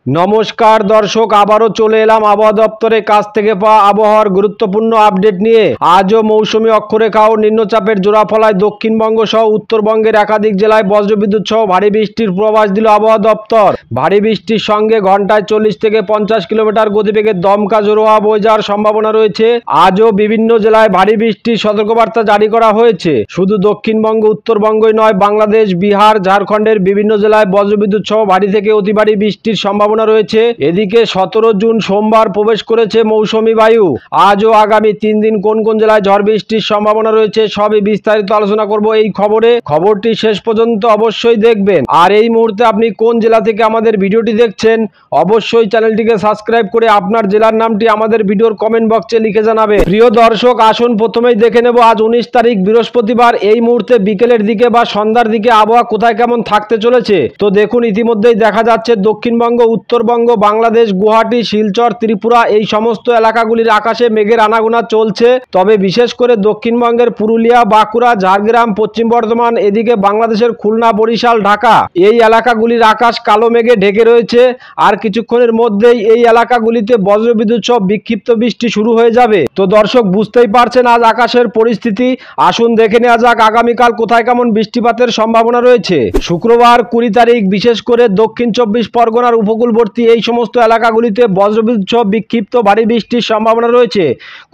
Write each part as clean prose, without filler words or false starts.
নমস্কার দর্শক, আবারও চলে এলাম আবহাওয়া দপ্তরের কাছ থেকে পাওয়া আবহাওয়ার গুরুত্বপূর্ণ আপডেট নিয়ে। আজও মৌসুমী অক্ষরেখা ও নিম্নচাপের জোড়াফলায় দক্ষিণবঙ্গ সহ উত্তরবঙ্গের একাধিক জেলায় বজ্রবিদ্যুৎ সহ ভারী বৃষ্টির পূর্বাভাস দিল আবহাওয়া দপ্তর। ভারী বৃষ্টির সঙ্গে ঘন্টায় 40 থেকে 50 কিলোমিটার গতিবেগে দমকা জোড়ো হাওয়া বয়ে যাওয়ার সম্ভাবনা রয়েছে। আজও বিভিন্ন জেলায় ভারী বৃষ্টির সতর্কবার্তা জারি করা হয়েছে। শুধু দক্ষিণবঙ্গ উত্তরবঙ্গই নয়, বাংলাদেশ, বিহার, ঝাড়খণ্ডের বিভিন্ন জেলায় বজ্রবিদ্যুৎ সহ ভারী থেকে অতি ভারী বৃষ্টির সম্ভাবনা রয়েছে। এদিকে 17 জুন সোমবার প্রবেশ করেছে মৌসুমী বায়ু। আজ ও আগামী 3 দিন কোন কোন জেলায় ঝড় বৃষ্টির সম্ভাবনা রয়েছে সবই বিস্তারিত আলোচনা করব এই খবরে। খবরটি শেষ পর্যন্ত অবশ্যই দেখবেন। আর এই মুহূর্তে আপনি কোন জেলা থেকে আমাদের ভিডিওটি দেখছেন অবশ্যই চ্যানেলটিকে সাবস্ক্রাইব করে আপনার জেলার নামটি আমাদের ভিডিওর কমেন্ট বক্সে লিখে জানাবেন। প্রিয় দর্শক, আসুন প্রথমেই দেখে নেব আজ 19 তারিখ বৃহস্পতিবার এই মুহূর্তে বিকেলের দিকে বা সন্ধ্যার দিকে আবহাওয়া কোথায় কেমন থাকতে চলেছে। তো দেখুন, ইতিমধ্যেই দেখা যাচ্ছে দক্ষিণবঙ্গ, উত্তরবঙ্গ, বাংলাদেশ, গুয়াহাটি, শিলচর, ত্রিপুরা এই সমস্ত এলাকাগুলির আকাশে মেঘের আনাগোনা চলছে। তবে বিশেষ করে দক্ষিণবঙ্গের পুরুলিয়া, বাঁকুড়া, ঝাড়গ্রাম, পশ্চিম বর্ধমান, এদিকে বাংলাদেশের খুলনা, বরিশাল, ঢাকা এই এলাকাগুলির আকাশ কালো মেঘে ঢেকে রয়েছে। আর কিছুক্ষণের মধ্যেই এই এলাকাগুলিতে বজ্রবিদ্যুৎ সহ বিক্ষিপ্ত বৃষ্টি শুরু হয়ে যাবে। তো দর্শক, বুঝতেই পারছেন আজ আকাশের পরিস্থিতি। আসুন দেখে নেওয়া যাক আগামীকাল কোথায় কেমন বৃষ্টিপাতের সম্ভাবনা রয়েছে। শুক্রবার 20 তারিখ বিশেষ করে দক্ষিণ 24 পরগনার উপকূলবর্তী এই সমস্ত এলাকাগুলিতে বজ্রবিদ্যুৎ সহ বিক্ষিপ্ত ভারী বৃষ্টির সম্ভাবনা রয়েছে।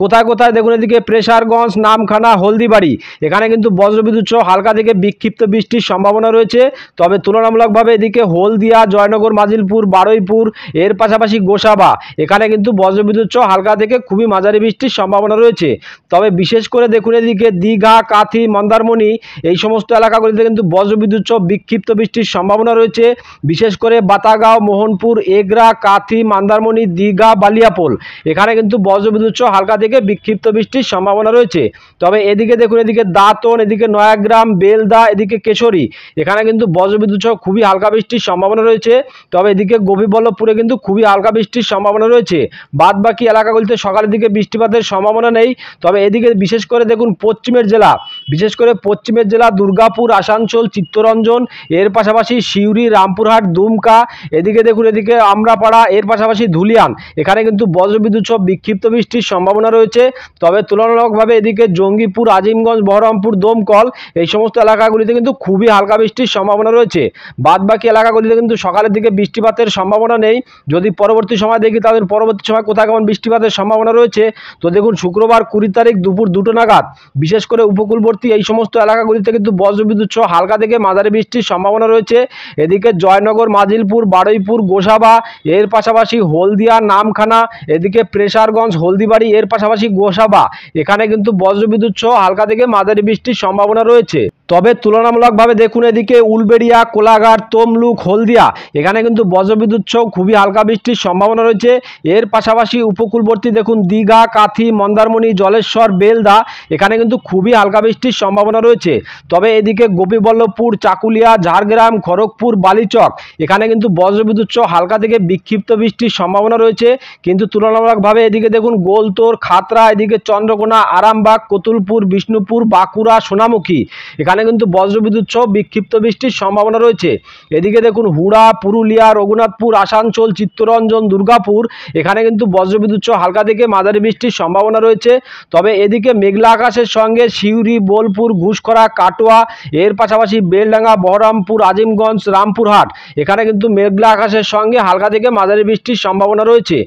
কোথায় কোথায় দেখুন, এদিকে প্রেসারগঞ্জ, নামখানা, হলদিবাড়ি এখানে কিন্তু বজ্রবিদ্যুৎ সহ হালকা থেকে বিক্ষিপ্ত বৃষ্টির সম্ভাবনা রয়েছে। তবে তুলনামূলকভাবে এদিকে হলদিয়া, জয়নগর, মাজিলপুর, বারুইপুর এর পাশাপাশি গোসাবা এখানে কিন্তু বজ্রবিদ্যুৎ সহ হালকা থেকে খুবই মাঝারি বৃষ্টির সম্ভাবনা রয়েছে। তবে বিশেষ করে দেখুন, এদিকে দীঘা, কাথি, মন্দারমণি এই সমস্ত এলাকাগুলিতে কিন্তু বজ্রবিদ্যুৎ সহ বিক্ষিপ্ত বৃষ্টির সম্ভাবনা রয়েছে। বিশেষ করে বাতাগাঁও, মোহনপুর, এগরা, কাথি, মন্দারমণি, দীঘা, বালিয়াপোল এখানে কিন্তু বজ্রবিদ্যুৎ সহ হালকা থেকে বিক্ষিপ্ত বৃষ্টির সম্ভাবনা রয়েছে। তবে এদিকে দেখুন, এদিকে দাঁতন, এদিকে নয়াগ্রাম, বেলদা, এদিকে কেশরী এখানে কিন্তু বজ্রবিদ্যুৎ সহ খুবই হালকা বৃষ্টির সম্ভাবনা রয়েছে। তবে এদিকে গোপীবল্লভপুরে কিন্তু খুবই হালকা বৃষ্টির সম্ভাবনা রয়েছে। বাদ বাকি এলাকাগুলিতে সকালের দিকে বৃষ্টিপাতের সম্ভাবনা নেই। তবে এদিকে বিশেষ করে দেখুন পশ্চিমের জেলা, বিশেষ করে পশ্চিমের জেলা দুর্গাপুর, আসানসোল, চিত্তরঞ্জন এর পাশাপাশি সিউড়ি, রামপুরহাট, দুমকা এদিকে দেখুন, এদিকে আমরাপাড়া এর পাশাপাশি ধুলিয়ান এখানে কিন্তু বজ্রবিদ্যুৎ সহ বিক্ষিপ্ত বৃষ্টির সম্ভাবনা রয়েছে। তবে তুলনামূলকভাবে এদিকে জঙ্গিপুর, আজিমগঞ্জ, বহরমপুর, দমকল এই সমস্ত এলাকাগুলিতে কিন্তু খুবই হালকা বৃষ্টির সম্ভাবনা রয়েছে। বাদ বাকি এলাকাগুলিতে কিন্তু সকালের দিকে বৃষ্টিপাতের সম্ভাবনা নেই। যদি পরবর্তী সময় দেখি তাদের পরবর্তী সময় কোথায় কেমন বৃষ্টিপাতের সম্ভাবনা রয়েছে, তো দেখুন শুক্রবার 20 তারিখ দুপুর 2টো নাগাদ বিশেষ করে উপকূলবর্তী এই সমস্ত এলাকাগুলিতে কিন্তু বজ্রবিদ্যুৎ সহ হালকা থেকে মাঝারি বৃষ্টির সম্ভাবনা রয়েছে। এদিকে জয়নগর, মাজিলপুর, বারুইপুর, গোসাবা এর পাশাপাশি হলদিয়া, নামখানা, এদিকে প্রেসারগঞ্জ, হলদিবাড়ি এর পাশাপাশি গোসাবা এখানে কিন্তু বজ্রবিদ্যুৎ সহ হালকা থেকে মাঝারি বৃষ্টির সম্ভাবনা রয়েছে। তবে তুলনামূলকভাবে দেখুন, এদিকে উলবেড়িয়া, কোলাঘাট, তমলুক, হলদিয়া এখানে কিন্তু বজ্রবিদ্যুৎ সহ খুবই হালকা বৃষ্টির সম্ভাবনা রয়েছে। এর পাশাপাশি উপকূলবর্তী দেখুন দীঘা, কাথি, মন্দারমণি, জলেশ্বর, বেলদা এখানে কিন্তু খুবই হালকা বৃষ্টির সম্ভাবনা রয়েছে। তবে এদিকে গোপীবল্লভপুর, চাকুলিয়া, ঝাড়গ্রাম, খড়গপুর, বালিচক এখানে কিন্তু বজ্রবিদ্যুৎ সহ হালকা থেকে বিক্ষিপ্ত বৃষ্টির সম্ভাবনা রয়েছে। কিন্তু তুলনামূলকভাবে এদিকে দেখুন গোলতোর, খাতড়া, এদিকে চন্দ্রকোনা, আরামবাগ, কতুলপুর, বিষ্ণুপুর, বাঁকুড়া, সোনামুখী এখানে কিন্তু বজ্রবিদ্যুৎ সহ বিক্ষিপ্ত বৃষ্টির সম্ভাবনা রয়েছে। এদিকে দেখুন হুড়া, পুরুলিয়া, রঘুনাথপুর, আসানসোল, চিত্তরঞ্জন, দুর্গাপুর এখানে কিন্তু বজ্রবিদ্যুৎ সহ হালকা থেকে মাঝারি বৃষ্টির সম্ভাবনা রয়েছে। তবে এদিকে মেঘলা আকাশের সঙ্গে সিউড়ি, বোলপুর, ঘুষকরা, কাটোয়া এর পাশাপাশি বেলডাঙ্গা, বহরমপুর, আজিমগঞ্জ, রামপুরহাট এখানে কিন্তু মেঘলা আকাশের সঙ্গে হালকা থেকে মাঝারি বৃষ্টির সম্ভাবনা রয়েছে।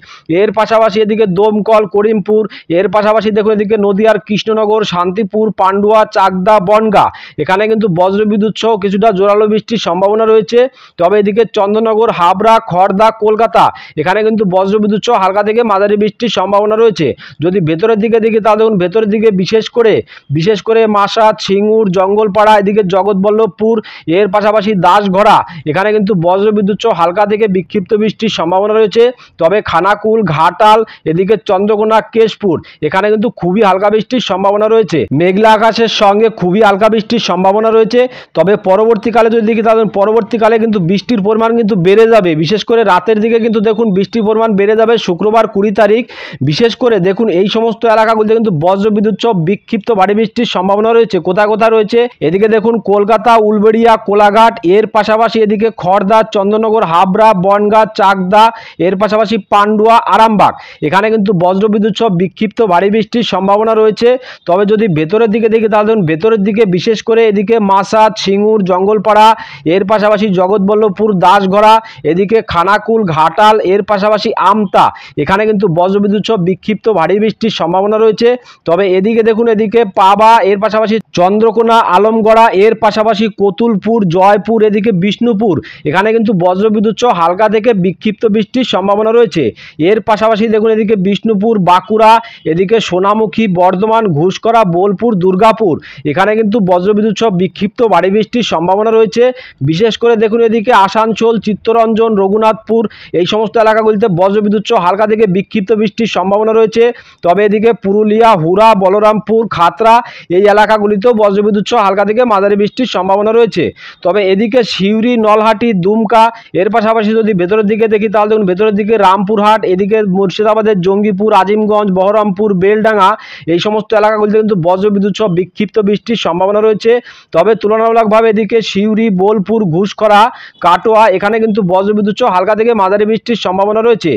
এর পাশাপাশি এদিকে দমকল, করিমপুর এর পাশাপাশি দেখুন এদিকে নদিয়ার কৃষ্ণনগর, শান্তিপুর, পান্ডুয়া, চাকদা, বনগাঁ এখানে কিন্তু বজ্রবিদ্যুৎ সহ কিছুটা জোরালো বৃষ্টির সম্ভাবনা রয়েছে। তবে এদিকে চন্দননগর, হাবড়া, খড়দা, কলকাতা এখানে কিন্তু বজ্রবিদ্যুৎ সহ হালকা থেকে মাঝারি বৃষ্টির সম্ভাবনা রয়েছে। যদি ভেতরের দিকে দেখি তাহলে দেখুন ভেতরের দিকে বিশেষ করে মাসা, ছিঙ্গুর, জঙ্গলপাড়া, এদিকে জগৎবল্লভপুর এর পাশাপাশি দাসঘরা এখানে কিন্তু বজ্রবিদ্যুৎ সহ হালকা থেকে বিক্ষিপ্ত বৃষ্টির সম্ভাবনা রয়েছে। তবে খানাকুল, ঘাটাল, এদিকে চন্দ্রকোনা, কেশপুর এখানে কিন্তু খুবই হালকা বৃষ্টির সম্ভাবনা রয়েছে। মেঘলা আকাশের সঙ্গে খুবই হালকা বৃষ্টির সম্ভাবনা রয়েছে। তবে পরবর্তীকালে যদি দেখি তাহলে পরবর্তীকালে কিন্তু বৃষ্টির পরিমাণ কিন্তু বেড়ে যাবে। বিশেষ করে রাতের দিকে কিন্তু দেখুন বৃষ্টির পরিমাণ বেড়ে যাবে শুক্রবার 20 তারিখ। বিশেষ করে দেখুন এই সমস্ত এলাকাগুলিতে কিন্তু বজ্রবিদ্যুৎ সহ বিক্ষিপ্ত ভারী বৃষ্টির সম্ভাবনা সম্ভাবনা রয়েছে। কোথায় কোথায় রয়েছে এদিকে দেখুন কলকাতা, উলবেড়িয়া, কোলাঘাট, এর পাশাপাশি এদিকে খড়দা, চন্দননগর, হাবড়া, বনগাঁ, চাকদা, এর পাশাপাশি পান্ডুয়া, আরামবাগ এখানে কিন্তু বজ্রবিদ্যুৎ সহ বিক্ষিপ্ত ভারী বৃষ্টির সম্ভাবনা রয়েছে। তবে যদি ভেতরের দিকে দেখি তাহলে দেখুন ভেতরের দিকে বিশেষ করে এদিকে মাসাদ, সিঙ্গুর, জঙ্গলপাড়া, এর পাশাপাশি জগৎবল্লভপুর, দাসগড়া, এদিকে খানাকুল, ঘাটাল, এর পাশাপাশি আমতা এখানে কিন্তু বজ্রবিদ্যুৎ সহ বিক্ষিপ্ত ভারী বৃষ্টির সম্ভাবনা রয়েছে। তবে এদিকে দেখুন এদিকে পাবা, এর পাশাপাশি চন্দ্রকোনা, আলমগড়া, এর পাশাপাশি কতুলপুর, জয়পুর, এদিকে বিষ্ণুপুর এখানে কিন্তু বজ্রবিদ্যুৎ সহ হালকা থেকে বিক্ষিপ্ত বৃষ্টির সম্ভাবনা রয়েছে। এর পাশাপাশি দেখুন এদিকে বিষ্ণুপুর, বাঁকুড়া, এদিকে সোনামুখী, বর্ধমান, ঘুষকরা, বোলপুর, দুর্গাপুর এখানে কিন্তু বজ্রবিদ্যুৎ সহ বিক্ষিপ্ত ভারী বৃষ্টির সম্ভাবনা রয়েছে। বিশেষ করে দেখুন এদিকে আসানসোল, চিত্তরঞ্জন, রঘুনাথপুর এই সমস্ত এলাকাগুলিতে বজ্রবিদ্যুৎ সহ হালকা থেকে বিক্ষিপ্ত বৃষ্টির সম্ভাবনা রয়েছে। তবে এদিকে পুরুলিয়া, হুরা, বলরামপুর, খাতড়া এই এলাকাগুলিতেও বজ্রবিদ্যুৎ সহ হালকা থেকে মাঝারি বৃষ্টির সম্ভাবনা রয়েছে। তবে এদিকে সিউড়ি, নলহাটি, দুমকা এর পাশাপাশি যদি ভেতরের দিকে দেখি তাহলে দেখুন ভেতরের দিকে রামপুরহাট, এদিকে মুর্শিদাবাদের জঙ্গিপুর, আজিমগঞ্জ, বহরমপুর, বেলডাঙ্গা এই সমস্ত এলাকাগুলিতে কিন্তু বজ্রবিদ্যুৎ সহ বিক্ষিপ্ত বৃষ্টির সম্ভাবনা রয়েছে। তবে তুলনামূলকভাবে এদিকে সিউড়ি, বোলপুর, ঘুষকরা, কাটোয়া এখানে কিন্তু বজ্রবিদ্যুৎ সহ হালকা থেকে মাঝারি বৃষ্টির সম্ভাবনা রয়েছে।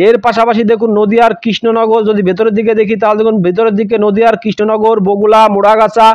এর পাশাপাশি দেখুন নদিয়ার কৃষ্ণনগর যদি ভেতরের দিকে দেখি তাহলে দেখুন ভেতরের দিকে নদিয়ার কৃষ্ণনগর, বগুলা, মুড়াগাছা,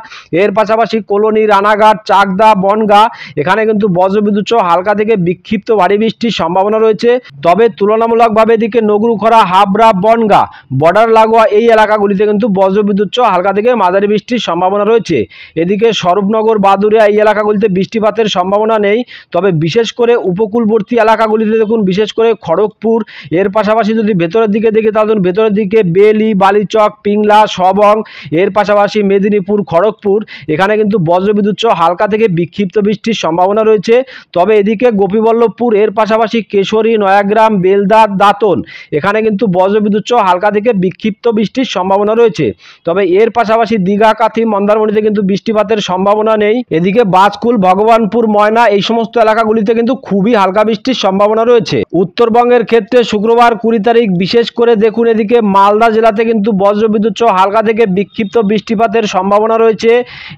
এর পাশাপাশি কলোনি, রানাঘাট, চাকদা, বনগাঁ এখানে কিন্তু বজ্রবিদ্যুৎ সহ হালকা থেকে বিক্ষিপ্ত ভারী বৃষ্টির সম্ভাবনা রয়েছে। তবে তুলনামূলকভাবে এদিকে নগরুখরা, হাবড়া, বনগাঁ বর্ডার লাগোয়া এই এলাকাগুলিতে কিন্তু বজ্রবিদ্যুৎ সহ হালকা থেকে মাঝারি বৃষ্টির সম্ভাবনা রয়েছে। এদিকে স্বরূপনগর, বাদুড়িয়া এই এলাকাগুলিতে বৃষ্টিপাতের সম্ভাবনা নেই। তবে বিশেষ করে উপকূলবর্তী এলাকাগুলিতে দেখুন বিশেষ করে খড়গপুর, এর পাশাপাশি যদি ভেতরের দিকে দেখি তাহলে ভেতরের দিকে বেলি, বালিচক, পিংলা, সবং, এর পাশাপাশি মেদিনীপুর, খড়গপুর এখানে কিন্তু বজ্রবিদ্যুৎ সহ হালকা থেকে বিক্ষিপ্ত বৃষ্টির সম্ভাবনা রয়েছে। তবে এদিকে গোপীবল্লভপুর, এর পাশাপাশি কেশরী, নয়াগ্রাম, বেলদা, দাঁতন এখানে কিন্তু বজ্রবিদ্যুৎ সহ হালকা থেকে বিক্ষিপ্ত বৃষ্টির সম্ভাবনা রয়েছে। তবে এর পাশাপাশি দীঘা, কাথি, মন্দারমণিতে কিন্তু বৃষ্টিপাতের সম্ভাবনা নেই। এদিকে বাজকুল, ভগবানপুর, ময়না এই সমস্ত এলাকাগুলিতে কিন্তু খুবই হালকা বৃষ্টির সম্ভাবনা রয়েছে। উত্তরবঙ্গের ক্ষেত্রে শুক্রবার 20 তারিখ বিশেষ করে দেখুন এদিকে মালদা জেলাতে কিন্তু বজ্রবিদ্যুৎ সহ হালকা থেকে বিক্ষিপ্ত বৃষ্টিপাতের সম্ভাবনা রয়েছে।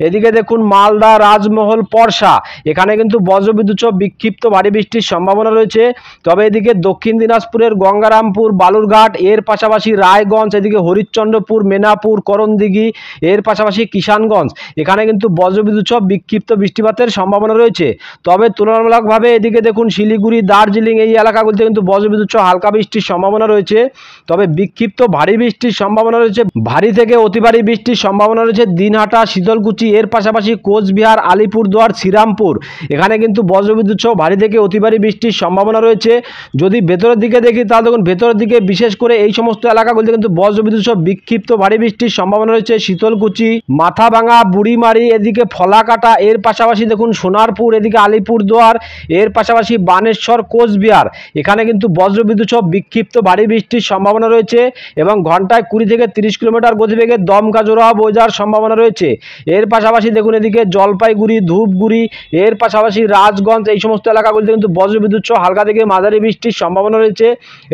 এদিকে দেখুন মালদা, রাজমহল, পরশা এখানে কিন্তু বজ্রবিদ্যুৎ সহ বিক্ষিপ্ত ভারী বৃষ্টির সম্ভাবনা রয়েছে। তবে এদিকে দক্ষিণ দিনাজপুরের গঙ্গারামপুর, বালুরঘাট, এর পাশাপাশি রায়গঞ্জ, এদিকে হরিশ্চন্দ্রপুর, মেনাপুর, করণদিঘি, এর পাশাপাশি কিষানগঞ্জ এখানে কিন্তু বজ্রবিদ্যুৎ সহ বিক্ষিপ্ত বৃষ্টিপাতের সম্ভাবনা রয়েছে। তবে তুলনামূলকভাবে এদিকে দেখুন শিলিগুড়ি, দার্জিলিং এই এলাকাগুলিতে কিন্তু বজ্রবিদ্যুৎ সহ হালকা বৃষ্টির সম্ভাবনা রয়েছে। তবে বিক্ষিপ্ত ভারী বৃষ্টির সম্ভাবনা রয়েছে, ভারী থেকে অতি ভারী বৃষ্টির সম্ভাবনা রয়েছে দিনহাটা, শীতলকুচি, এর পাশাপাশি কোচবিহার, আলিপুরদুয়ার, শ্রীরামপুর এখানে কিন্তু বজ্রবিদ্যুৎ সহ ভারী থেকে অতি ভারী বৃষ্টির সম্ভাবনা রয়েছে। যদি ভেতরের দিকে দেখি তাহলে দেখুন ভেতরের দিকে বিশেষ করে এই সমস্ত এলাকাগুলিতে কিন্তু বজ্রবিদ্যুৎ সহ বিক্ষিপ্ত ভারী বৃষ্টির সম্ভাবনা রয়েছে। শীতলকুচি, মাথাভাঙা, বুড়িমারি, এদিকে ফলাকাটা, এর পাশাপাশি দেখুন সোনারপুর, এদিকে আলিপুরদুয়ার, এর পাশাপাশি বানেশ্বর, কোচবিহার এখানে কিন্তু বজ্রবিদ্যুৎ সহ বিক্ষিপ্ত ভারী বৃষ্টির সম্ভাবনা রয়েছে এবং ঘন্টায় 20 থেকে 30 কিলোমিটার গতিবেগে দমকা জোড়া বয়ে যাওয়ার সম্ভাবনা রয়েছে। এর পাশাপাশি দেখুন এদিকে জলপাইগুড়ি, ধূপগুড়ি, এর পাশাপাশি রাজগঞ্জ এই সমস্ত এলাকাগুলিতে কিন্তু বজ্রবিদ্যুৎ সহ হালকা থেকে মাঝারি বৃষ্টির সম্ভাবনা রয়েছে।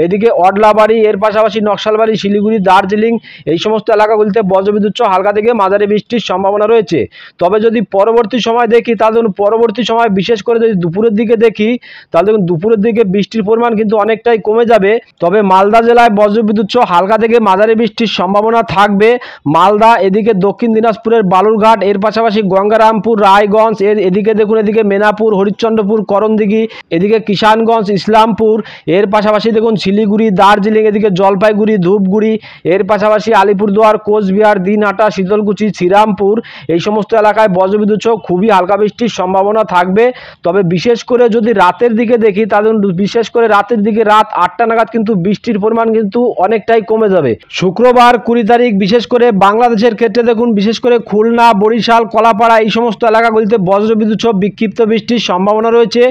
এদিকে অডলাবাড়ি, এর পাশাপাশি নকশালবাড়ি, শিলিগুড়ি, দার্জিলিং এই সমস্ত এলাকাগুলিতে বজ্রবিদ্যুৎ সহ হালকা থেকে মাঝারি বৃষ্টির সম্ভাবনা রয়েছে। তবে যদি পরবর্তী সময় দেখি তাহলে দেখুন পরবর্তী সময় বিশেষ করে যদি দুপুরের দিকে দেখি তাহলে দেখুন দুপুরের দিকে বৃষ্টির পরিমাণ কিন্তু অনেকটাই কমে যাবে। তবে মালদা জেলায় বজ্রবিদ্যুৎ সহ হালকা থেকে মাঝারি বৃষ্টির সম্ভাবনা থাকবে। মালদা, এদিকে দক্ষিণ দিনাজপুরের বালুরঘাট, এর পাশাপাশি গঙ্গারামপুর, রায়গঞ্জ, এদিকে দেখুন এদিকে মেনাপুর, হরিশ্চন্দ্রপুর, করণদিঘি, এদিকে কিষানগঞ্জ, ইসলামপুর, এর পাশাপাশি দেখুন শিলিগুড়ি, দার্জিলিং, এদিকে জলপাইগুড়ি, ধূপগুড়ি, এর পাশাপাশি আলিপুরদুয়ার, কোচবিহার, দিনহাটা, শীতলকুচি, শ্রীরামপুর এই সমস্ত এলাকায় বজ্রবিদ্যুৎ সহ খুবই হালকা বৃষ্টির সম্ভাবনা থাকবে। তবে বিশেষ করে যদি রাতের দিকে দেখি তাহলে বিশেষ করে রাতের দিকে রাত 8টা নাগাদ কিন্তু বৃষ্টির পরিমাণ কিন্তু অনেকটাই কমে যাবে। শুক্রবার 20 তারিখ বিশেষ করে বাংলাদেশের ক্ষেত্রে দেখুন বিশেষ করে খুলনা, বরিশাল, কলাপাড়া এই সমস্ত এলাকাগুলিতে বজ্রবিদ্যুৎ সহ বিক্ষিপ্ত বৃষ্টির সম্ভাবনা রয়েছে।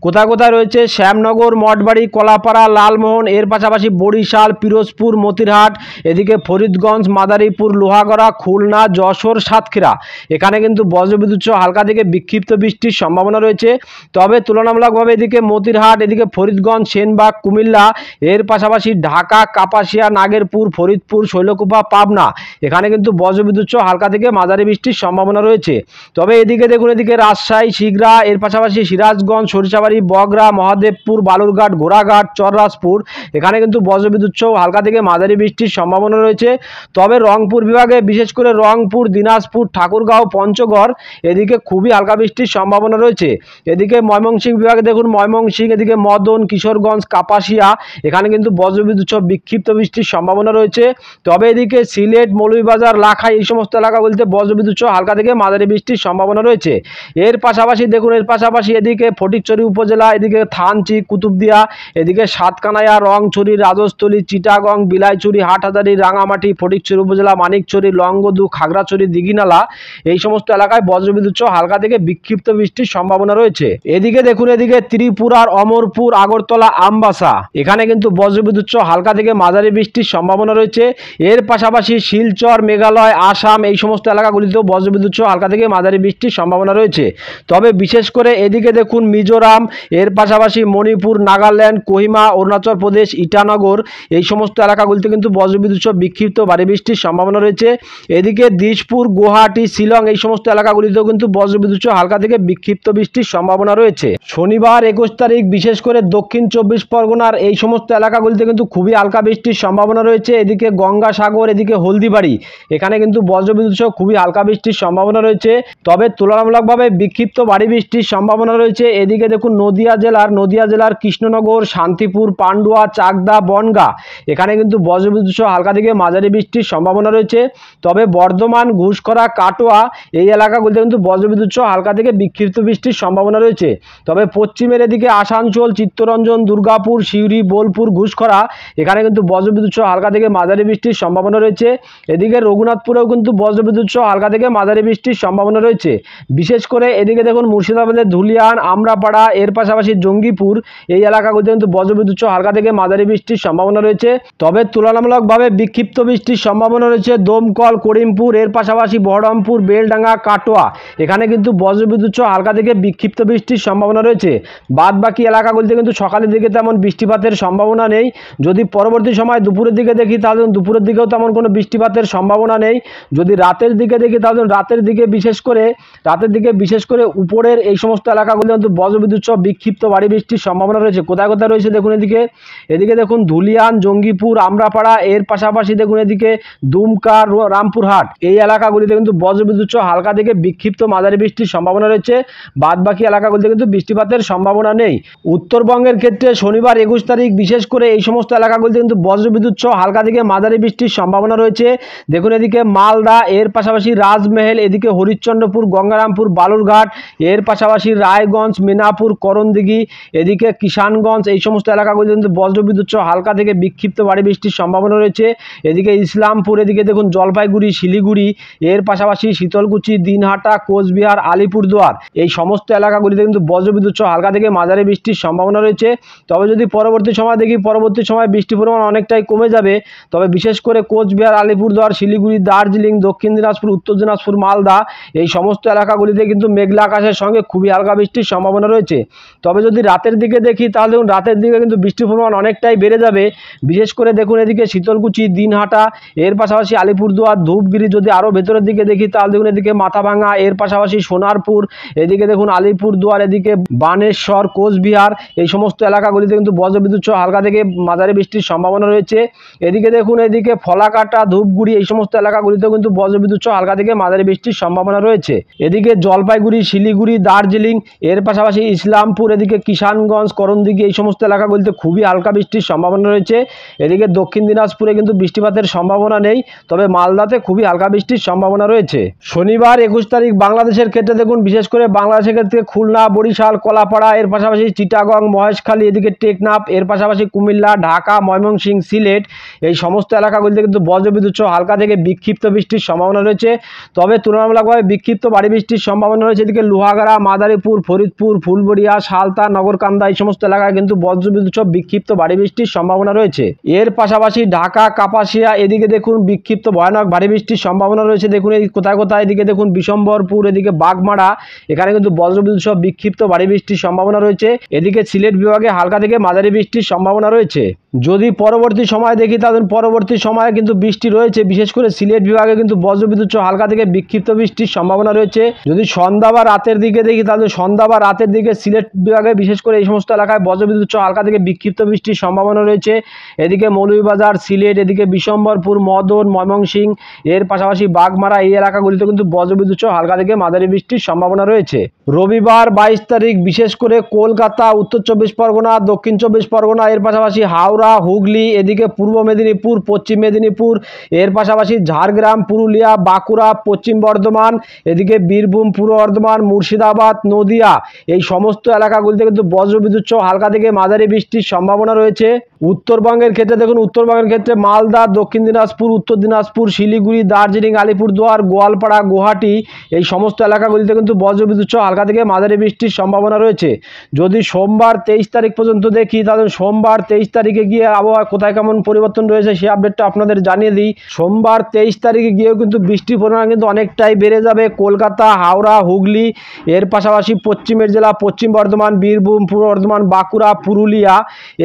কোথায় কোথায় রয়েছে শ্যামনগর, মঠবাড়ি, কলাপাড়া, লালমোহন, এর পাশাপাশি বরিশাল, পিরোজপুর, মতিরহাট, এদিকে ফরিদগঞ্জ, মাদারীপুর, লোহাগড়া, খুলনা, যশোর, সাতক্ষীরা এখানে কিন্তু বজ্রবিদ্যুৎ সহ হালকা থেকে বিক্ষিপ্ত বৃষ্টির সম্ভাবনা রয়েছে। তবে তুলনামূলকভাবে এদিকে মতিরহাট, এদিকে ফরিদগঞ্জ, সেনবাগ, কুমিল্লা, এর পাশাপাশি ঢাকা, কাপাসিয়া, নাগেরপুর, ফরিদপুর, শৈলকুপা, পাবনা এখানে কিন্তু বজ্রবিদ্যুৎ সহ হালকা থেকে মাঝারি বৃষ্টির সম্ভাবনা রয়েছে। তবে এদিকে দেখুন এদিকে রাজশাহী, শিগরা, এর পাশাপাশি সিরাজগঞ্জ, সরিষাবাড়ি, বগরা, মহাদেবপুর, বালুরঘাট, ঘোড়াঘাট, চররাজপুর এখানে কিন্তু বজ্রবিদ্যুৎ সহ হালকা থেকে মাঝারি বৃষ্টির সম্ভাবনা রয়েছে। তবে রংপুর বিভাগে বিশেষ করে রংপুর, দিনাজপুর, ঠাকুরগাঁও, পঞ্চগড় এদিকে খুবই হালকা বৃষ্টির সম্ভাবনা রয়েছে। এদিকে ময়মনসিংহ বিভাগে দেখুন ময়মনসিংহ, এদিকে মদন, কিশোরগঞ্জ, কাপাসিয়া এখানে কিন্তু বজ্রবিদ্যুৎ সহ বিক্ষিপ্ত বৃষ্টির সম্ভাবনা রয়েছে। তবে এদিকে সিলেট, মৌলভীবাজার, লাখাই এই সমস্ত এলাকাগুলিতে বজ্রবিদ্যুৎ সহ হালকা থেকে মাঝারি বৃষ্টির সম্ভাবনা রয়েছে। এর পাশাপাশি দেখুন এদিকে ফটিকছড়ি উপজেলা, এদিকে থানচি, কুতুবদিয়া, এদিকে সাতকানাইয়া, রংছড়ি, রাজস্থলী, চিটাগং, বিলাইছড়ি, হাটহাজারী, রাঙামাটি, ফটিকছড়ি উপজেলা, মানিকছড়ি, লংগদু, খাগড়াছড়ি, দিঘিনালা এই সমস্ত এলাকায় বজ্রবিদ্যুৎ সহ হালকা থেকে বিক্ষিপ্ত বৃষ্টির সম্ভাবনা রয়েছে। এদিকে দেখুন এদিকে ত্রিপুরার অমরপুর, আগরতলা, আমবাসা এখানে কিন্তু বজ্রবিদ্যুৎ সহ হালকা থেকে মাঝারি বৃষ্টির সম্ভাবনা রয়েছে। এর পাশাপাশি শিলচর, মেঘালয়, আসাম এই সমস্ত এলাকাগুলিতেও বজ্রবিদ্যুৎ সহ হালকা থেকে মাঝারি বৃষ্টির সম্ভাবনা রয়েছে। তবে বিশেষ করে এদিকে দেখুন মিজোরাম, এর পাশাপাশি মণিপুর, নাগাল্যান্ড, কোহিমা, অরুণাচল প্রদেশ, ইটানগর এই সমস্ত এলাকাগুলিতে কিন্তু বজ্রবিদ্যুৎ সহ বিক্ষিপ্ত ভারী বৃষ্টির সম্ভাবনা রয়েছে। এদিকে দিশপুর, গুয়াহাটি, শিলং এই সমস্ত এলাকাগুলিতেও কিন্তু বজ্রবিদ্যুৎ সহ হালকা থেকে বিক্ষিপ্ত বৃষ্টির সম্ভাবনা রয়েছে। শনিবার 21 তারিখ বিশেষ করে দক্ষিণ 24 পরগনার এই সমস্ত এলাকাগুলিতে কিন্তু খুবই হালকা বৃষ্টির সম্ভাবনা রয়েছে। এদিকে গঙ্গাসাগর, এদিকে হলদিবাড়ি এখানে কিন্তু বজ্রবিদ্যুৎ সহ খুবই হালকা বৃষ্টির সম্ভাবনা রয়েছে। তবে তুলনামূলকভাবে বিক্ষিপ্ত ভারী বৃষ্টির সম্ভাবনা রয়েছে। এদিকে দেখুন নদিয়া জেলার কৃষ্ণনগর, শান্তিপুর, পান্ডুয়া, চাকদা, বনগাঁ এখানে কিন্তু বজ্রবিদ্যুৎ সহ হালকা থেকে মাঝারি বৃষ্টির সম্ভাবনা রয়েছে। তবে বর্ধমান, ঘুষখরা, কাটোয়া এই এলাকাগুলিতে কিন্তু বজ্রবিদ্যুৎ সহ হালকা থেকে বিক্ষিপ্ত বৃষ্টির সম্ভাবনা রয়েছে। তবে পশ্চিমের এদিকে আসানসোল, চিত্তরঞ্জন, দুর্গাপুর, সিউড়ি, বোলপুর, ঘুষখরা এখানে কিন্তু বজ্রবিদ্যুৎ সহ হালকা থেকে মাঝারি বৃষ্টির সম্ভাবনা রয়েছে। এদিকে রঘুনাথপুরেও কিন্তু বজ্রবিদ্যুৎ সহ হালকা থেকে মাঝারি বৃষ্টির সম্ভাবনা রয়েছে। বিশেষ করে এদিকে দেখুন মুর্শিদাবাদের ধুলিয়ান, আমরাপাড়া এর পাশাপাশি জঙ্গিপুর এই এলাকাগুলিতে কিন্তু বজ্রবিদ্যুৎ সহ হালকা থেকে মাঝারি বৃষ্টির সম্ভাবনা রয়েছে। তবে তুলনামূলকভাবে বিক্ষিপ্ত বৃষ্টির সম্ভাবনা রয়েছে দমকল, করিমপুর এর পাশাপাশি বহরমপুর, বেলডাঙ্গা, কাটোয়া এখানে কিন্তু বজ্রবিদ্যুৎ সহ হালকা থেকে বিক্ষিপ্ত বৃষ্টির সম্ভাবনা রয়েছে। বাদ বাকি এলাকাগুলিতে কিন্তু সকালের দিকে তেমন বৃষ্টিপাতের সম্ভাবনা নেই। যদি পরবর্তী সময় দুপুরের দিকে দেখি তাহলে দুপুরের দিকেও তেমন কোনো বৃষ্টিপাতের সম্ভাবনা নেই। যদি রাতের দিকে দেখি তাহলে রাতের দিকে বিশেষ করে উপরের এই সমস্ত এলাকাগুলিতে কিন্তু বজ্রবিদ্যুৎ সহ বিক্ষিপ্ত ভারী বৃষ্টির সম্ভাবনা রয়েছে। কোথায় কোথায় রয়েছে দেখুন এদিকে দেখুন ধুলিয়ান, জঙ্গিপুর, আমরাপাড়া এর পাশাপাশি দেখুন এদিকে দুমকা, রামপুরহাট এই এলাকাগুলিতে কিন্তু বজ্রবিদ্যুৎ সহ হালকা থেকে বিক্ষিপ্ত মাঝারি বৃষ্টির সম্ভাবনা রয়েছে। বাদ বাকি এলাকাগুলিতে কিন্তু বৃষ্টিপাতের সম্ভাবনা নেই। উত্তরবঙ্গের ক্ষেত্রে শনিবার 21 তারিখ বিশেষ করে এই সমস্ত এলাকাগুলিতে কিন্তু বজ্রবিদ্যুৎ সহ হালকা থেকে মাঝারি বৃষ্টির সম্ভাবনা রয়েছে। দেখুন এদিকে মালদা, এর পাশাপাশি রাজমহল, এদিকে হরিশ্চন্দ্রপুর, গঙ্গারামপুর, বালুরঘাট এর পাশাপাশি রায়গঞ্জ, মিনাপুর, করণদিঘি, এদিকে কিষানগঞ্জ এই সমস্ত এলাকাগুলিতে কিন্তু বজ্রবিদ্যুৎ সহ হালকা থেকে বিক্ষিপ্ত ভারী বৃষ্টির সম্ভাবনা রয়েছে। এদিকে ইসলামপুর, এদিকে দেখুন জলপাইগুড়ি, শিলিগুড়ি এর পাশাপাশি শীতলকুচি, দিনহাটা, কোচবিহার, আলিপুরদুয়ার এই সমস্ত এলাকাগুলিতে কিন্তু বজ্রবিদ্যুৎ সহ হালকা থেকে মাঝারি বৃষ্টির সম্ভাবনা রয়েছে। তবে যদি পরবর্তী সময় বৃষ্টির পরিমাণ অনেকটাই কমে যাবে। তবে বিশেষ করে কোচবিহার, আলিপুরদুয়ার, শিলিগুড়ি, দার্জিলিং, দক্ষিণ দিনাজপুর, উত্তর দিনাজপুর, মালদা এই সমস্ত এলাকাগুলিতে কিন্তু মেঘলা আকাশের সঙ্গে খুবই হালকা বৃষ্টির সম্ভাবনা রয়েছে। তবে যদি রাতের দিকে দেখি তাহলে দেখুন রাতের দিকে কিন্তু বৃষ্টির পরিমাণ অনেকটাই বেড়ে যাবে। বিশেষ করে দেখুন এদিকে শীতলকুচি, দিনহাটা এর পাশাপাশি আলিপুরদুয়ার, ধূপগুড়ি, যদি আরও ভেতরের দিকে দেখি তাহলে দেখুন এদিকে মাথাভাঙা এর পাশাপাশি সোনারপুর, এদিকে দেখুন আলিপুরদুয়ার, এদিকে বানেশ্বর, কোচবিহার এই সমস্ত এলাকাগুলিতে কিন্তু বজ্রবিদ্যুৎ সহ হালকা থেকে মাঝারি বৃষ্টির সম্ভাবনা রয়েছে। এদিকে দেখুন এদিকে ফলাকাটা, ধূপগুড়ি এই সমস্ত এলাকাগুলিতেও কিন্তু বজ্রবিদ্যুৎ সহ হালকা থেকে মাঝারি বৃষ্টির সম্ভাবনা রয়েছে। এদিকে জলপাইগুড়ি, শিলিগুড়ি, দার্জিলিং এর পাশাপাশি ইসলামপুর, এদিকে কিষানগঞ্জ, করণদিঘি এই সমস্ত এলাকাগুলিতে খুবই হালকা বৃষ্টির সম্ভাবনা রয়েছে। এদিকে দক্ষিণ দিনাজপুরে কিন্তু বৃষ্টিপাতের সম্ভাবনা নেই। তবে মালদাতে খুবই হালকা বৃষ্টির সম্ভাবনা রয়েছে। শনিবার 21 তারিখ বাংলাদেশের ক্ষেত্রে দেখুন বিশেষ করে বাংলাদেশের ক্ষেত্রে খুলনা, বরিশাল, কলাপাড়া এর পাশাপাশি চিটাগং, মহেশখালী, এদিকে টেকনাফ এর পাশাপাশি কুমিল্লা, ঢাকা, ময়মনসিংহ, সিলেট এই সমস্ত এলাকাগুলিতে কিন্তু বজ্রবিদ্যুৎ সহ হালকা থেকে বিক্ষিপ্ত বৃষ্টির সম্ভাবনা রয়েছে। তবে তুলনামূলকভাবে বিক্ষিপ্ত ভারী বৃষ্টির সম্ভাবনা রয়েছে এদিকে লোহাগাড়া, মাদারীপুর, ফরিদপুর, ফুলবড়িয়া, সালতা, নগরকান্দা এই সমস্ত এলাকায় কিন্তু বজ্রবিদ্যুৎ সহ বিক্ষিপ্ত ভারী বৃষ্টির সম্ভাবনা রয়েছে। এর পাশাপাশি ঢাকা, কাপাসিয়া এদিকে দেখুন বিক্ষিপ্ত ভয়ানক ভারী বৃষ্টির সম্ভাবনা রয়েছে। দেখুন এই কোথায় এদিকে দেখুন বিশম্বরপুর, এদিকে বাগমারা এখানে কিন্তু বজ্রবিদ্যুৎ সহ বিক্ষিপ্ত ভারী বৃষ্টির সম্ভাবনা রয়েছে। এদিকে সিলেট বিভাগে হালকা থেকে মাঝারি বৃষ্টির সম্ভাবনা রয়েছে। যদি পরবর্তী সময় দেখি তাহলে পরবর্তী সময়ে কিন্তু বৃষ্টি রয়েছে, বিশেষ করে সিলেট বিভাগে কিন্তু বজ্রবিদ্যুৎ সহ হালকা থেকে বিক্ষিপ্ত বৃষ্টির সম্ভাবনা রয়েছে। যদি সন্ধ্যা বা রাতের দিকে দেখি তাহলে সন্ধ্যা বা রাতের দিকে সিলেট বিভাগে বিশেষ করে এই সমস্ত এলাকায় বজ্রবিদ্যুৎ সহ হালকা থেকে বিক্ষিপ্ত বৃষ্টির সম্ভাবনা রয়েছে। এদিকে মৌলভীবাজার, সিলেট, এদিকে বিশম্বরপুর, মদন, ময়মনসিংহ, এর পাশাপাশি বাগমারা এই এলাকাগুলিতে কিন্তু বজ্রবিদ্যুৎ সহ হালকা থেকে মাঝারি বৃষ্টির সম্ভাবনা রয়েছে। রবিবার 22 তারিখ বিশেষ করে কলকাতা, উত্তর 24 পরগনা, দক্ষিণ 24 পরগনা, এর পাশাপাশি হাওড়া, হুগলি, এদিকে পূর্ব মেদিনীপুর, পশ্চিম মেদিনীপুর, এর পাশাপাশি ঝাড়গ্রাম, পুরুলিয়া, বাঁকুড়া, পশ্চিম বর্ধমান, এদিকে বীরভূম, পূর্ব বর্ধমান, মুর্শিদাবাদ, নদিয়া এই সমস্ত এলাকাগুলিতে কিন্তু বজ্রবিদ্যুৎ সহ হালকা থেকে মাঝারি বৃষ্টির সম্ভাবনা রয়েছে। উত্তরবঙ্গের ক্ষেত্রে দেখুন, উত্তরবঙ্গের ক্ষেত্রে মালদা, দক্ষিণ দিনাজপুর, উত্তর দিনাজপুর, শিলিগুড়ি, দার্জিলিং, আলিপুরদুয়ার, গোয়ালপাড়া, গুয়াহাটি এই সমস্ত এলাকাগুলিতে কিন্তু বজ্রবিদ্যুৎ সহ হালকা থেকে মাঝারি বৃষ্টির সম্ভাবনা রয়েছে। যদি সোমবার 23 তারিখ পর্যন্ত দেখি তাহলে সোমবার 23 তারিখে গিয়ে আবহাওয়া কোথায় কেমন পরিবর্তন রয়েছে সেই আপডেটটা আপনাদের জানিয়ে দিই। সোমবার 23 তারিখে গিয়েও কিন্তু বৃষ্টির পরিমাণ কিন্তু অনেকটাই বেড়ে যাবে। কলকাতা, হাওড়া, হুগলি, এর পাশাপাশি পশ্চিমের জেলা পশ্চিম বর্ধমান, বীরভূম, পূর্ব বর্ধমান, বাঁকুড়া, পুরুলিয়া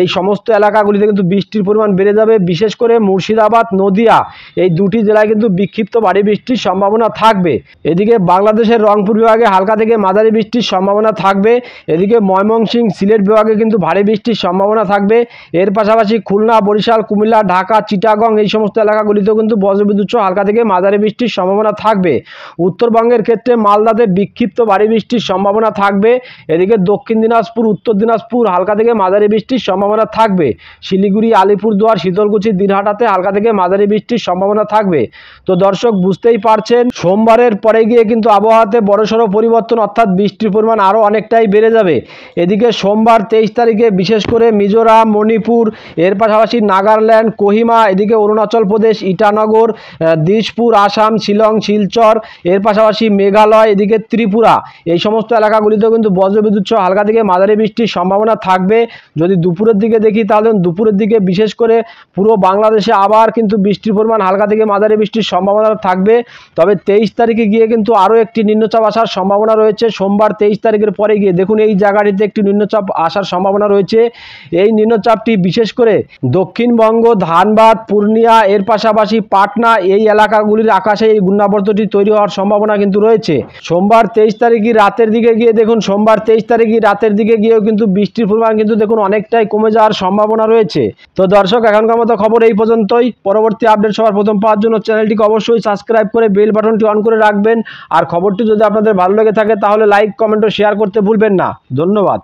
এই সমস্ত এলাকাগুলিতে কিন্তু বৃষ্টির পরিমাণ বেড়ে যাবে। বিশেষ করে মুর্শিদাবাদ, নদিয়া এই দুটি জেলায় কিন্তু বিক্ষিপ্ত ভারী বৃষ্টির সম্ভাবনা থাকবে। এদিকে বাংলাদেশের রংপুর বিভাগে হালকা থেকে মাঝারি বৃষ্টির সম্ভাবনা থাকবে। এদিকে ময়মনসিংহ, সিলেট বিভাগে কিন্তু ভারী বৃষ্টির সম্ভাবনা থাকবে। এর পাশাপাশি খুলনা, বরিশাল, কুমিল্লা, ঢাকা, চিটাগং এই সমস্ত এলাকাগুলিতেও কিন্তু বজ্রবিদ্যুৎ সহ হালকা থেকে মাঝারি বৃষ্টির সম্ভাবনা থাকবে। উত্তরবঙ্গের ক্ষেত্রে মালদাতে বিক্ষিপ্ত ভারী বৃষ্টির সম্ভাবনা থাকবে। এদিকে দক্ষিণ দিনাজপুর, উত্তর দিনাজপুর হালকা থেকে মাঝারি বৃষ্টির সম্ভাবনা থাকবে। শিলিগুড়ি, আলিপুরদুয়ার, শীতলকুচি, দিনহাটাতে হালকা থেকে মাঝারি বৃষ্টির সম্ভাবনা থাকবে। তো দর্শক বুঝতেই পারছেন সোমবারের পরে গিয়ে কিন্তু আবহাওয়াতে বড়সড় পরিবর্তন, অর্থাৎ বৃষ্টির পরিমাণ আরও অনেকটাই বেড়ে যাবে। এদিকে সোমবার 23 তারিখে বিশেষ করে মিজোরাম, মণিপুর, এর পাশাপাশি নাগাল্যান্ড, কোহিমা, এদিকে অরুণাচল প্রদেশ, ইটানগর, দিশপুর, আসাম, শিলং, শিলচর, এর পাশাপাশি মেঘালয়, এদিকে ত্রিপুরা এই সমস্ত এলাকাগুলিতেও কিন্তু বজ্রবিদ্যুৎ সহ হালকা থেকে মাঝারি বৃষ্টির সম্ভাবনা থাকবে। যদি দুপুরের দিকে দেখি তাহলে দুপুরের দিকে বিশেষ করে পুরো বাংলাদেশে আবার কিন্তু বৃষ্টির পরিমাণ হালকা থেকে মাঝারি বৃষ্টির সম্ভাবনা থাকবে। তবে 23 তারিখে গিয়ে কিন্তু আরও একটি নিম্নচাপ আসার সম্ভাবনা রয়েছে। সোমবার 23 তারিখের পরে গিয়ে দেখুন এই জায়গাটিতে একটি নিম্নচাপ আসার সম্ভাবনা রয়েছে। এই নিম্নচাপটি বিশেষ করে দক্ষিণবঙ্গ, ধানবাদ, পূর্ণিয়া, এর পাশাপাশি পাটনা এই এলাকাগুলির আকাশে এই ঘূর্ণাবর্তটি তৈরি হওয়ার সম্ভাবনা কিন্তু রয়েছে। সোমবার 23 তারিখে রাতের দিকে গিয়ে দেখুন, সোমবার 23 তারিখে রাতের দিকে গিয়েও কিন্তু বৃষ্টির পরিমাণ কিন্তু দেখুন অনেকটাই কমে যাওয়ার সম্ভাবনা রয়েছে। তো দর্শক এখনকার মতো খবর এই পর্যন্তই। পরবর্তী আপডেট সবার প্রথম পাওয়ার জন্য চ্যানেলটিকে অবশ্যই সাবস্ক্রাইব করে বেল বাটনটি অন করে রাখবেন। আর খবরটি যদি আপনাদের ভালো লেগে থাকে তাহলে লাইক, কমেন্ট ও শেয়ার করতে ভুলবেন না। ধন্যবাদ।